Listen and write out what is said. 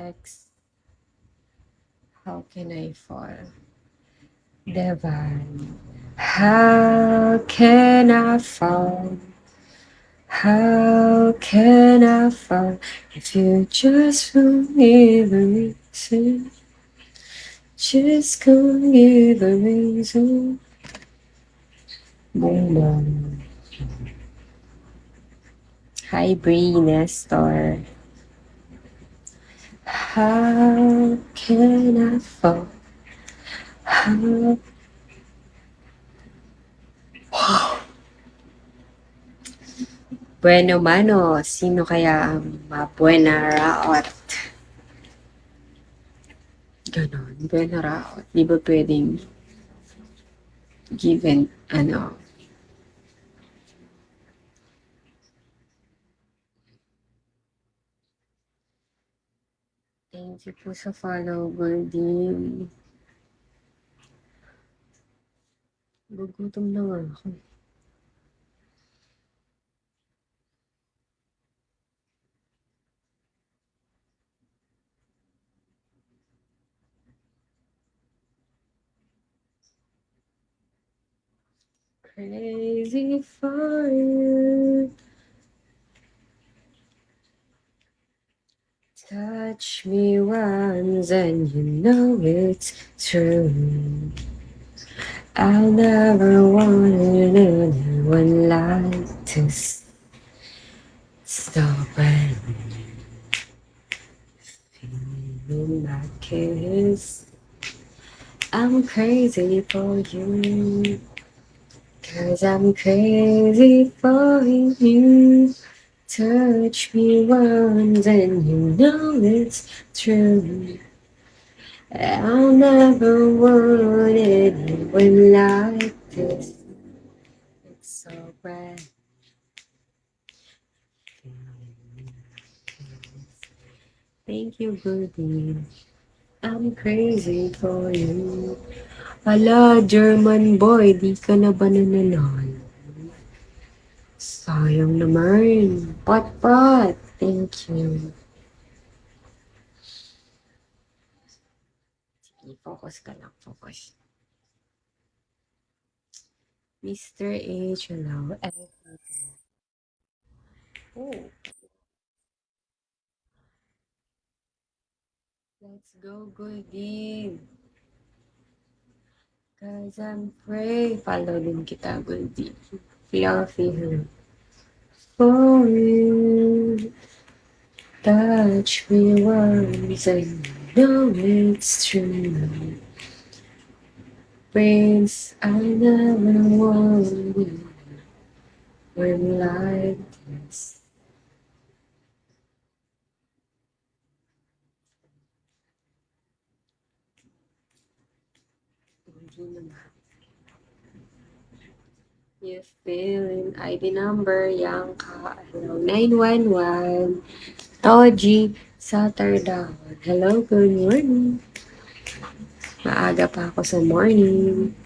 ex. How can I fall? Divine. How can I fall? How can I fall if you just won't give a reason? Just can't give a reason. Boom, boom. Hi, Bree, Nestor. How can I fall? How... Bueno mano, sino kaya ang mabuena raot? Ganon, buena raot. Di ba pwedeng given, Thank you po sa follow, Goldie. Gugutom na nga ako. Crazy for you. Touch me once and you know it's true. I'll never want anyone like this. So bad. Feeling my kiss. I'm crazy for you. 'Cause I'm crazy for you. Touch me once and you know it's true. I'll never want anyone like this. It's so bad. Thank you, Goodie. I'm crazy for you. Ala, German boy, di ka na ba nananalo? Sayang naman. Pat. Thank you. Sige, focus ka lang. Focus. Mr. H, hello. Oh. Let's go, Goldie. Cause I'm free. Follow din kita, Goldie. Fluffy her. For you. Touch me once and you know it's true. Prince, I never wanted when like this. You feeling ID number, Yanka, hello, 911. Toji, Saturday. Hello, good morning. Maaga pa ako sa morning.